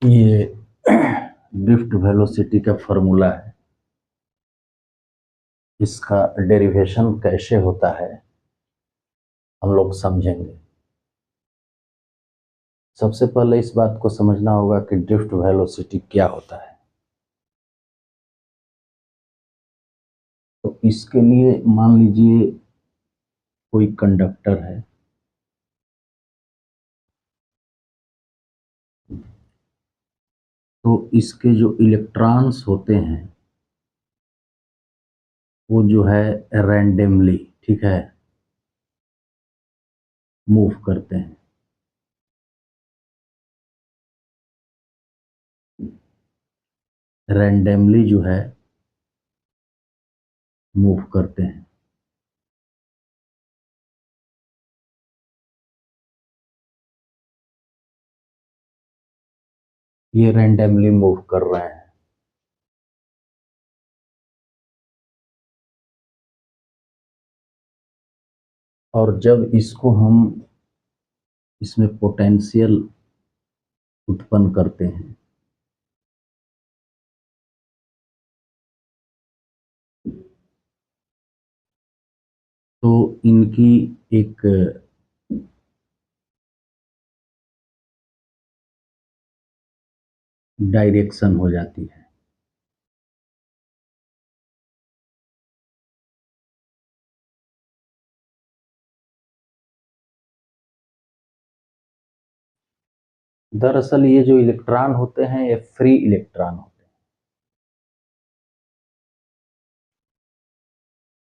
ये drift velocity का formula है। इसका डेरिवेशन कैसे होता है हम लोग समझेंगे। सबसे पहले इस बात को समझना होगा कि ड्रिफ्ट वेलोसिटी क्या होता है। तो इसके लिए मान लीजिए कोई कंडक्टर है, तो इसके जो इलेक्ट्रॉन्स होते हैं वो जो है रैंडमली, ठीक है, मूव करते हैं। रैंडमली जो है मूव करते हैं। ये रैंडमली मूव कर रहे हैं। और जब इसको हम इसमें पोटेंशियल उत्पन्न करते हैं तो इनकी एक डायरेक्शन हो जाती है। दरअसल ये जो इलेक्ट्रॉन होते हैं ये फ्री इलेक्ट्रॉन होते हैं।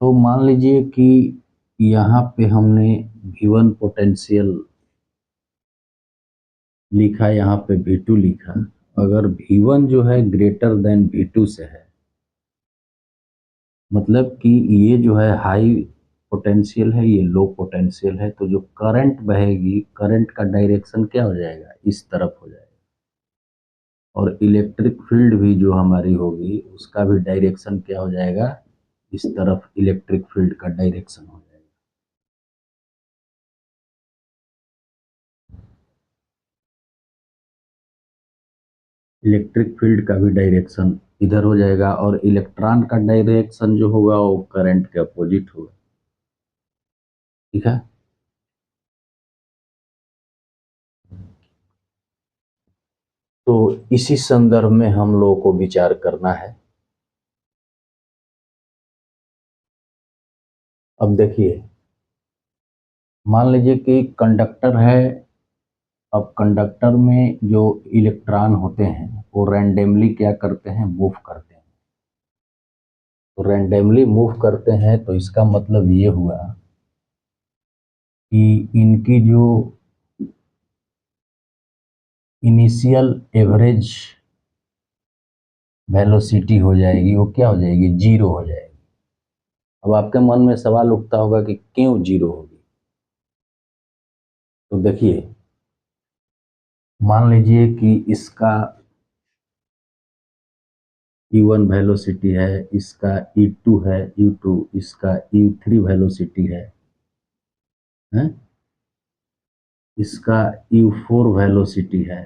तो मान लीजिए कि यहाँ पे हमने V1 पोटेंशियल लिखा, यहाँ पे V2 लिखा। अगर V1 जो है ग्रेटर देन V2 से है, मतलब कि ये जो है हाई पोटेंशियल है, ये लो पोटेंशियल है, तो जो करंट बहेगी, करंट का डायरेक्शन क्या हो जाएगा, इस तरफ हो जाएगा। और इलेक्ट्रिक फील्ड भी जो हमारी होगी उसका भी डायरेक्शन क्या हो जाएगा, इस तरफ इलेक्ट्रिक फील्ड का डायरेक्शन हो जाएगा। इलेक्ट्रिक फील्ड का भी डायरेक्शन इधर हो जाएगा और इलेक्ट्रॉन का डायरेक्शन जो होगा वो करंट के अपोजिट होगा। ठीक है। तो इसी संदर्भ में हम लोगों को विचार करना है। अब देखिए, मान लीजिए कि कंडक्टर है। अब कंडक्टर में जो इलेक्ट्रॉन होते हैं वो रैंडमली क्या करते हैं, मूव करते हैं। तो रैंडमली मूव करते हैं तो इसका मतलब ये हुआ कि इनकी जो इनिशियल एवरेज वेलोसिटी हो जाएगी वो क्या हो जाएगी, जीरो हो जाएगी। अब आपके मन में सवाल उठता होगा कि क्यों जीरो होगी। तो देखिए, मान लीजिए कि इसका U1 वेलोसिटी है, इसका U2 है, U2, इसका U3 वेलोसिटी है, इसका U4 वेलोसिटी है,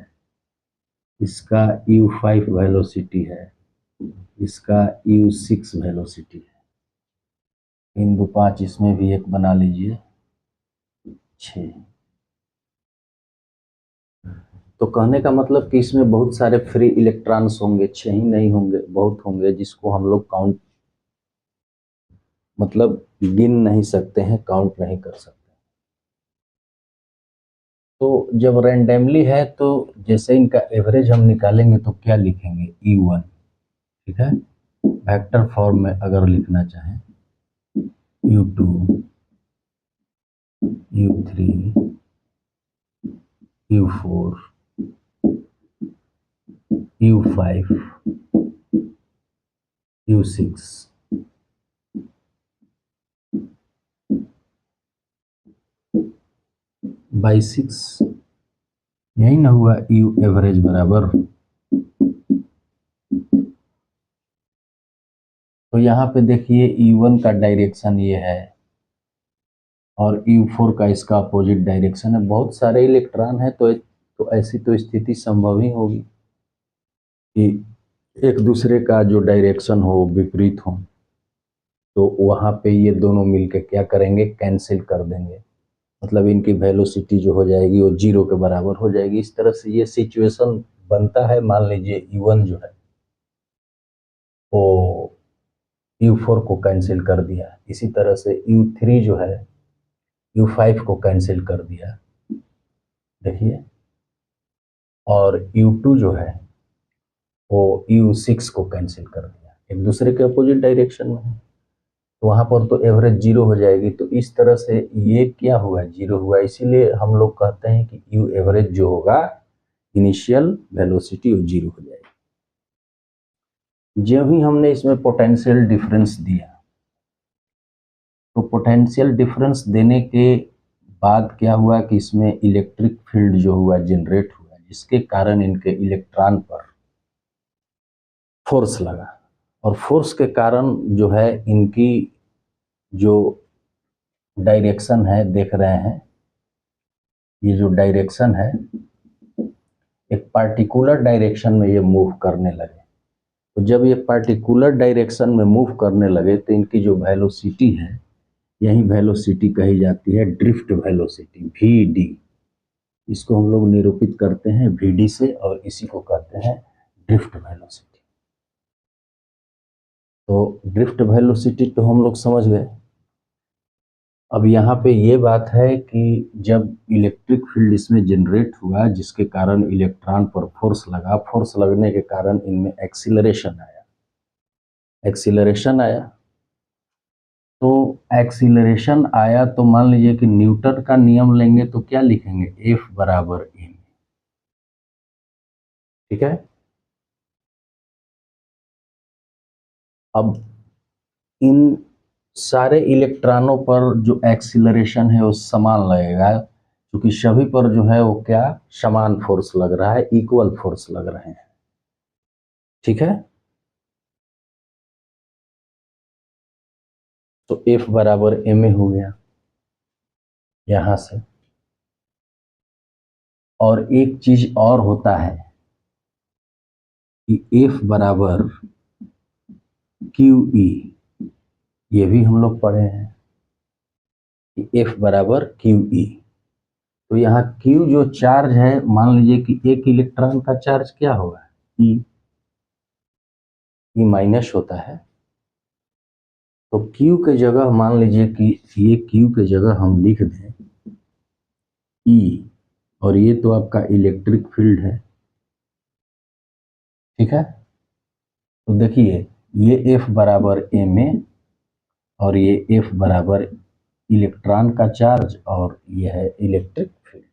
इसका U5 वेलोसिटी है, इसका U6 वेलोसिटी है। इन दो पाँच इसमें भी एक बना लीजिए, 6। तो कहने का मतलब कि इसमें बहुत सारे फ्री इलेक्ट्रॉन्स होंगे, 6 ही नहीं होंगे, बहुत होंगे, जिसको हम लोग काउंट मतलब गिन नहीं सकते हैं, काउंट नहीं कर सकते। तो जब रैंडमली है तो जैसे इनका एवरेज हम निकालेंगे तो क्या लिखेंगे, U1, ठीक है। वेक्टर फॉर्म में अगर लिखना चाहें, U2, U3, U4, U5, U6, by 6, यही ना हुआ U एवरेज बराबर। तो यहाँ पे देखिए U1 का डायरेक्शन ये है और U4 का इसका अपोजिट डायरेक्शन है। बहुत सारे इलेक्ट्रॉन है तो ऐसी तो स्थिति संभव ही होगी। कि एक दूसरे का जो डायरेक्शन हो विपरीत हो, तो वहाँ पे ये दोनों मिलके क्या करेंगे, कैंसिल कर देंगे। मतलब इनकी वेलोसिटी जो हो जाएगी वो जीरो के बराबर हो जाएगी। इस तरह से ये सिचुएशन बनता है। मान लीजिए U1 जो है वो U4 को कैंसिल कर दिया, इसी तरह से U3 जो है U5 को कैंसिल कर दिया, देखिए, और U2 जो है वो U6 को कैंसिल कर दिया, एक दूसरे के अपोजिट डायरेक्शन में है, तो वहां पर तो एवरेज जीरो हो जाएगी। तो इस तरह से ये क्या हुआ, जीरो हुआ। इसीलिए हम लोग कहते हैं कि यू एवरेज जो होगा इनिशियल वेलोसिटी वो जीरो हो जाएगी। जब ही हमने इसमें पोटेंशियल डिफरेंस दिया, तो पोटेंशियल डिफरेंस देने के बाद क्या हुआ कि इसमें इलेक्ट्रिक फील्ड जो हुआ जनरेट हुआ, जिसके कारण इनके इलेक्ट्रॉन पर फोर्स लगा, और फोर्स के कारण जो है इनकी जो डायरेक्शन है, देख रहे हैं, ये जो डायरेक्शन है एक पार्टिकुलर डायरेक्शन में ये मूव करने लगे। तो जब ये पार्टिकुलर डायरेक्शन में मूव करने लगे तो इनकी जो वेलोसिटी है, यही वेलोसिटी कही जाती है ड्रिफ्ट वेलोसिटी, VD। इसको हम लोग निरूपित करते हैं VD से, और इसी को कहते हैं ड्रिफ्ट वेलोसिटी। तो ड्रिफ्ट वेलोसिटी तो हम लोग समझ गए। अब यहाँ पे ये बात है कि जब इलेक्ट्रिक फील्ड इसमें जनरेट हुआ, जिसके कारण इलेक्ट्रॉन पर फोर्स लगा, फोर्स लगने के कारण इनमें एक्सीलरेशन आया, एक्सीलरेशन आया। तो एक्सीलरेशन आया तो मान लीजिए कि न्यूटन का नियम लेंगे तो क्या लिखेंगे, F बराबर m, ठीक है। अब इन सारे इलेक्ट्रॉनों पर जो एक्सीलरेशन है वो समान लगेगा, क्योंकि सभी पर जो है वो क्या, समान फोर्स लग रहा है, इक्वल फोर्स लग रहे हैं, ठीक है। तो F बराबर ma हो गया यहां से। और एक चीज और होता है कि F बराबर QE, ये भी हम लोग पढ़े हैं कि F बराबर QE। तो यहाँ Q जो चार्ज है, मान लीजिए कि एक इलेक्ट्रॉन का चार्ज क्या होगा, E माइनस होता है। तो Q के जगह मान लीजिए कि ये Q के जगह हम लिख दें E, और ये तो आपका इलेक्ट्रिक फील्ड है, ठीक है। तो देखिए ये F बराबर ma, और ये F बराबर इलेक्ट्रॉन का चार्ज, और ये है इलेक्ट्रिक फील्ड।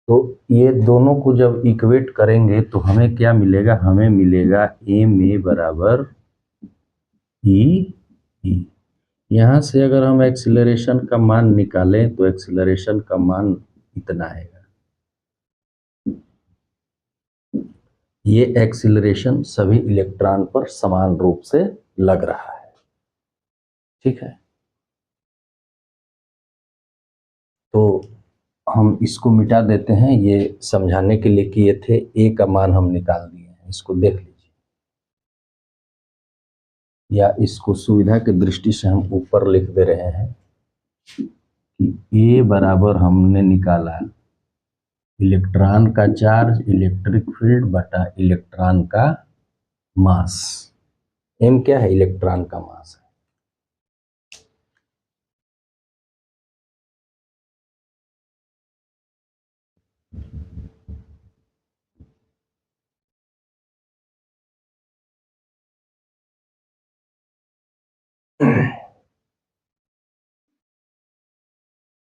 तो ये दोनों को जब इक्वेट करेंगे तो हमें क्या मिलेगा, हमें मिलेगा ma बराबर E। यहाँ से अगर हम एक्सीलरेशन का मान निकालें तो एक्सीलरेशन का मान इतना आएगा। ये एक्सीलरेशन सभी इलेक्ट्रॉन पर समान रूप से लग रहा है, ठीक है। तो हम इसको मिटा देते हैं, ये समझाने के लिए किए थे। ए का मान हम निकाल दिए हैं, इसको देख लीजिए, या इसको सुविधा की दृष्टि से हम ऊपर लिख दे रहे हैं कि ए बराबर हमने निकाला इलेक्ट्रॉन का चार्ज, इलेक्ट्रिक फील्ड बटा इलेक्ट्रॉन का मास। एम क्या है, इलेक्ट्रॉन का मास है।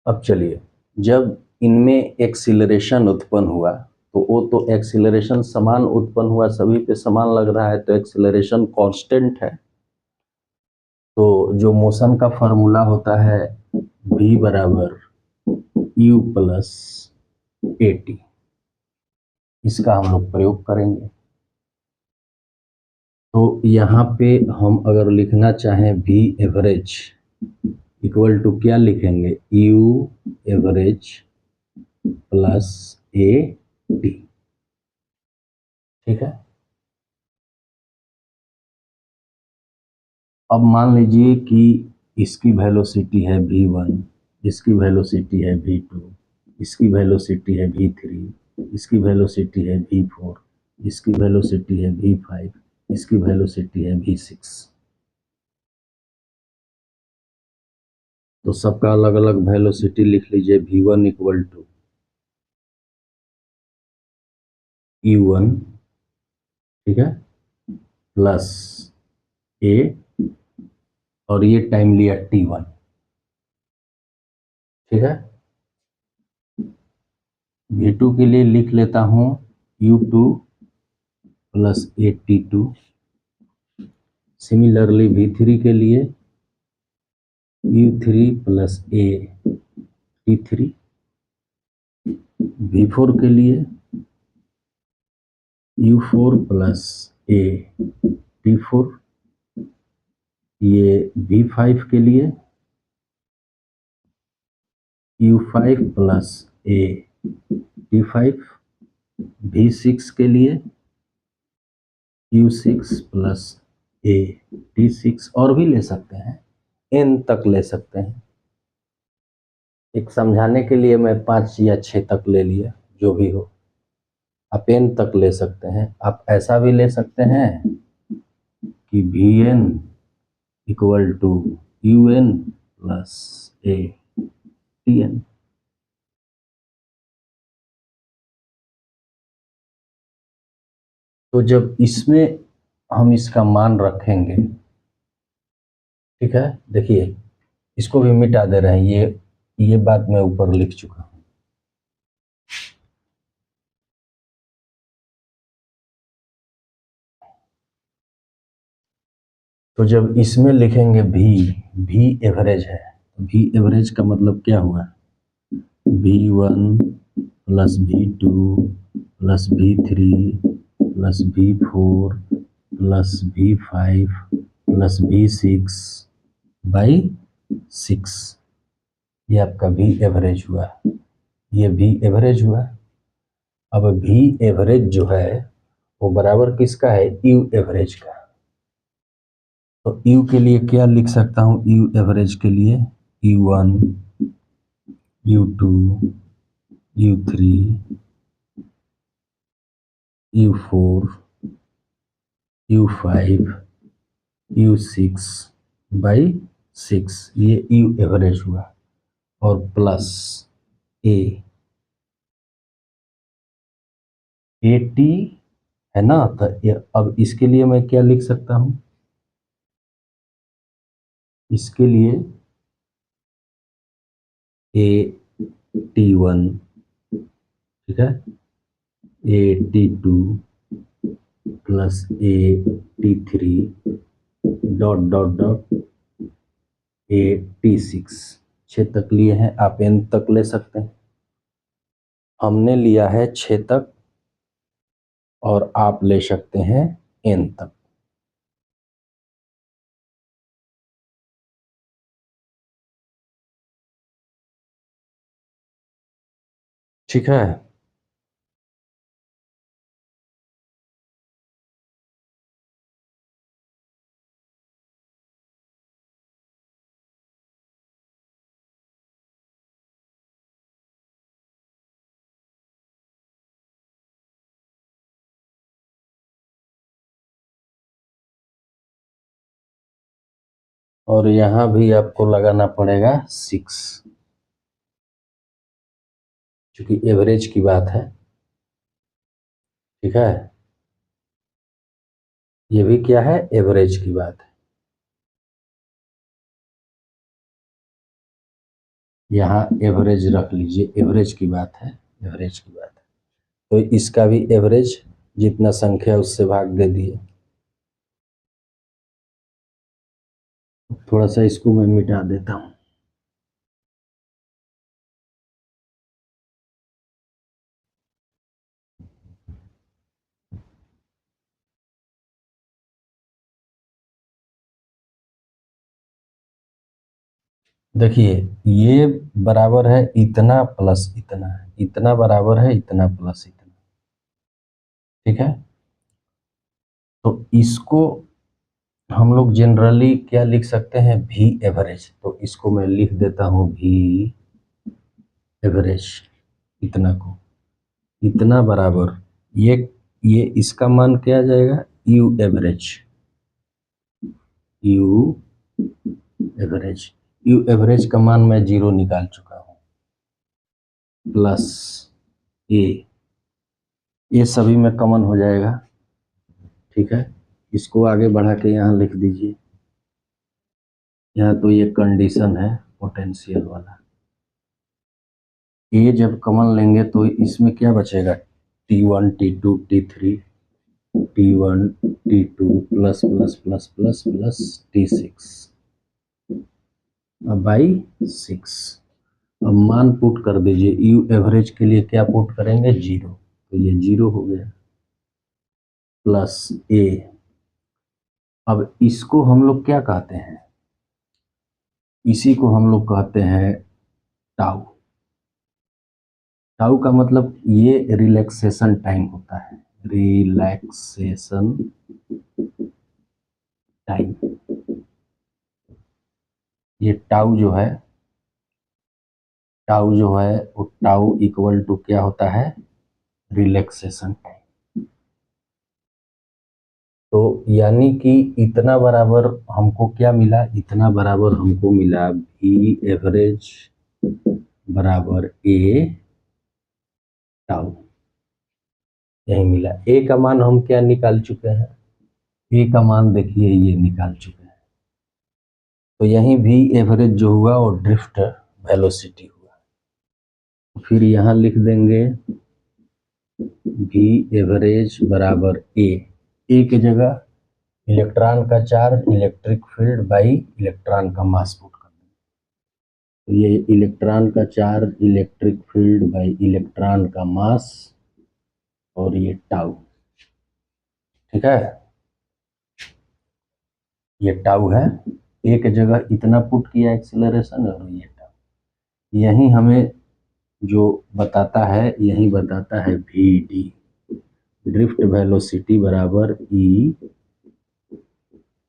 अब चलिए, जब इनमें एक्सीलरेशन उत्पन्न हुआ, तो वो तो एक्सीलरेशन समान उत्पन्न हुआ, सभी पे समान लग रहा है, तो एक्सीलरेशन कांस्टेंट है। तो जो मोशन का फॉर्मूला होता है v बराबर u प्लस at, इसका हम लोग प्रयोग करेंगे। तो यहाँ पे हम अगर लिखना चाहें v एवरेज इक्वल टू क्या लिखेंगे, u average plus a t। ठीक है। अब मान लीजिए कि इसकी वेलोसिटी है v1, इसकी वेलोसिटी है v2, इसकी वेलोसिटी है v3, इसकी वेलोसिटी है v4, इसकी वेलोसिटी है v5, इसकी वेलोसिटी है v6। तो सबका अलग अलग वेलोसिटी लिख लीजिए। v1 इक्वल टू u1, ठीक है, प्लस a, और ये टाइम लिया t1, ठीक है। v2 के लिए लिख लेता हूं u2 plus a t2। Similarly v3 के लिए u3 plus a t3। v4 के लिए u4 प्लस a t4। ये v5 के लिए u5 plus a t5। v6 के लिए u6 प्लस a t6, और भी ले सकते हैं, n तक ले सकते हैं। एक समझाने के लिए मैं 5 या 6 तक ले लिया, जो भी हो। आप n तक ले सकते हैं। आप ऐसा भी ले सकते हैं कि vn equal to un plus a tn। तो जब इसमें हम इसका मान रखेंगे, ठीक है, देखिए इसको भी मिटा दे रहे हैं, ये बात मैं ऊपर लिख चुका हूं। तो जब इसमें लिखेंगे v एवरेज है, तो v एवरेज का मतलब क्या हुआ, v1 plus v2 plus v3 plus v4 plus v5 plus v6 by 6। ये आपका v एवरेज हुआ, ये v एवरेज हुआ। अब v एवरेज जो है वो बराबर किसका है, u एवरेज का। तो u के लिए क्या लिख सकता हूँ, u एवरेज के लिए u1 u2 u3 u4 u5 u6 by 6, ये u एवरेज हुआ। और प्लस a टी है ना। तो अब इसके लिए मैं क्या लिख सकता हूं, इसके लिए a t1, ठीक है, a t2 plus a t3 dot dot dot a t6। 6 तक लिए हैं, आप n तक ले सकते हैं। हमने लिया है 6 तक, और आप ले सकते हैं n तक। ठीक है। और यहां भी आपको लगाना पड़ेगा 6, क्योंकि एवरेज की बात है। ठीक है, ये भी क्या है, एवरेज की बात है। यहाँ एवरेज रख लीजिए, एवरेज की बात है, एवरेज की बात है। तो इसका भी एवरेज जितना संख्या उससे भाग दे दिए। थोड़ा सा इसको मैं मिटा देता हूँ। देखिए ये बराबर है इतना प्लस इतना, इतना बराबर है इतना प्लस इतना। ठीक है, तो इसको हम लोग जनरली क्या लिख सकते हैं, वी एवरेज। तो इसको मैं लिख देता हूँ वी एवरेज, इतना को इतना बराबर ये इसका मान क्या आ जाएगा, you average. You average, you average का मान मैं 0 निकाल चुका हूँ, प्लस ये सभी में कॉमन हो जाएगा। ठीक है, इसको आगे बढ़ा के यहाँ लिख दीजिए। यहाँ तो ये कंडीशन है पोटेंशियल वाला, ये जब कॉमन लेंगे तो इसमें क्या बचेगा, T1 T2 T3 T1 T2 plus plus plus plus plus T6 by 6। अब मान पुट कर दीजिए, यू एवरेज के लिए क्या पुट करेंगे, 0, तो ये 0 हो गया, प्लस ए। अब इसको हम लोग क्या कहते हैं, इसी को हम लोग कहते हैं टाउ। टाउ का मतलब ये रिलैक्सेशन टाइम होता है, रिलैक्सेशन टाइम। ये टाउ जो है वो टाउ इक्वल टू क्या होता है, रिलैक्सेशन टाइम। तो यानी कि इतना बराबर हमको क्या मिला, इतना बराबर हमको मिला वी एवरेज बराबर ए टाउ, यही मिला। ए का मान हम क्या निकाल चुके हैं, ए का मान देखिए ये निकाल चुके हैं। तो यही वी एवरेज जो हुआ वो ड्रिफ्ट वेलोसिटी हुआ। तो फिर यहाँ लिख देंगे वी एवरेज बराबर ए की जगह इलेक्ट्रॉन का charge, electric field by electron का मास पुट कर देंगे। तो ये इलेक्ट्रॉन का charge, electric field by electron का मास, और ये टाउ। ठीक है, ये टाउ है, एक जगह इतना पुट किया एक्सेलरेशन, और ये टाउ यही हमें जो बताता है, यही बताता है वी डी, ड्रिफ्ट वेलोसिटी बराबर ई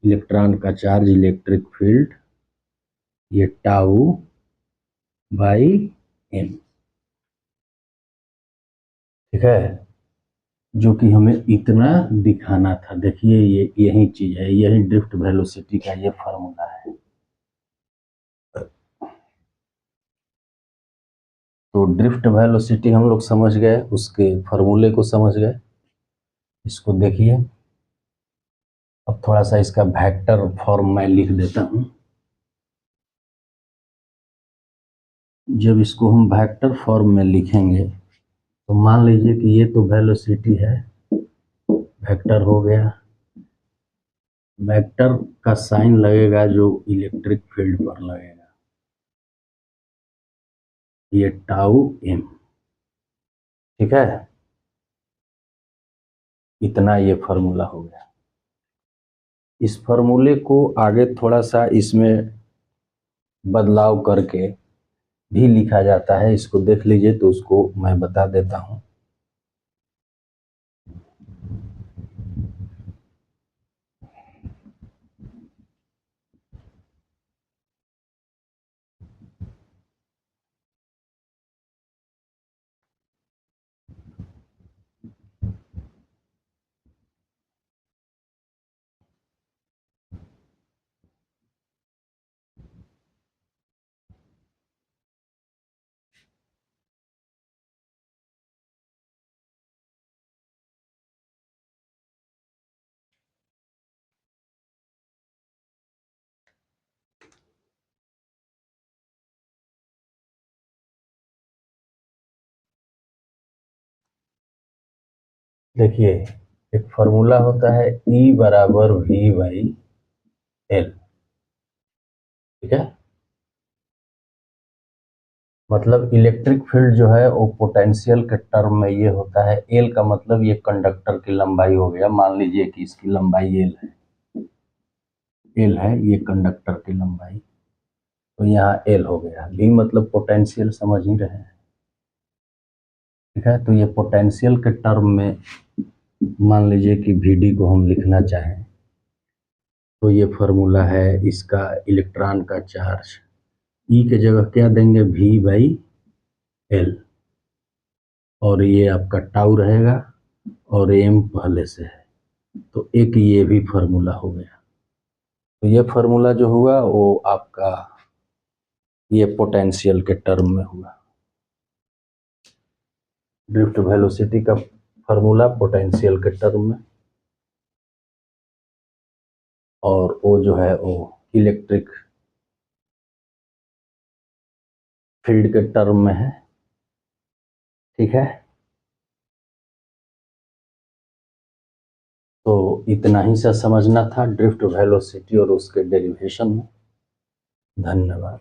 इलेक्ट्रॉन का चार्ज, इलेक्ट्रिक फील्ड, ये टाउ बाई एम। ठीक है, जो कि हमें इतना दिखाना था। देखिए ये यही चीज है, यही ड्रिफ्ट वेलोसिटी का ये फार्मूला है। तो ड्रिफ्ट वेलोसिटी हम लोग समझ गए, उसके फार्मूले को समझ गए। इसको देखिए, अब थोड़ा सा इसका वेक्टर फॉर्म मैं लिख देता हूं। जब इसको हम वेक्टर फॉर्म में लिखेंगे तो मान लीजिए कि ये तो वेलोसिटी है, वेक्टर हो गया। वेक्टर का साइन लगेगा जो इलेक्ट्रिक फील्ड पर लगेगा, ये टाउ एम। ठीक है, इतना ये फार्मूला हो गया। इस फार्मूले को आगे थोड़ा सा इसमें बदलाव करके भी लिखा जाता है, इसको देख लीजिए तो उसको मैं बता देता हूं। देखिए, एक फार्मूला होता है E बराबर V बाई एल। ठीक है, मतलब इलेक्ट्रिक फील्ड जो है वो पोटेंशियल के टर्म में ये होता है, एल का मतलब ये कंडक्टर की लंबाई हो गया। मान लीजिए कि इसकी लंबाई एल है, ये कंडक्टर की लंबाई, तो यहाँ एल हो गया। V मतलब पोटेंशियल, समझ ही रहे हैं। ठीक है, तो ये पोटेंशियल के टर्म में मान लीजिए कि VD को हम लिखना चाहें तो ये फार्मूला है इसका इलेक्ट्रॉन का चार्ज। ई के जगह क्या देंगे, V/L, और ये आपका टाउ रहेगा और एम पहले से है, तो एक ये भी फार्मूला हो गया। तो ये फार्मूला जो हुआ वो आपका ये पोटेंशियल के टर्म में हुआ। ड्रिफ्ट वेलोसिटी का फार्मूला पोटेंशियल के टर्म में, और वो जो है वो इलेक्ट्रिक फील्ड के टर्म में है। ठीक है, तो इतना ही सा समझना था ड्रिफ्ट वेलोसिटी और उसके डेरिवेशन में। धन्यवाद।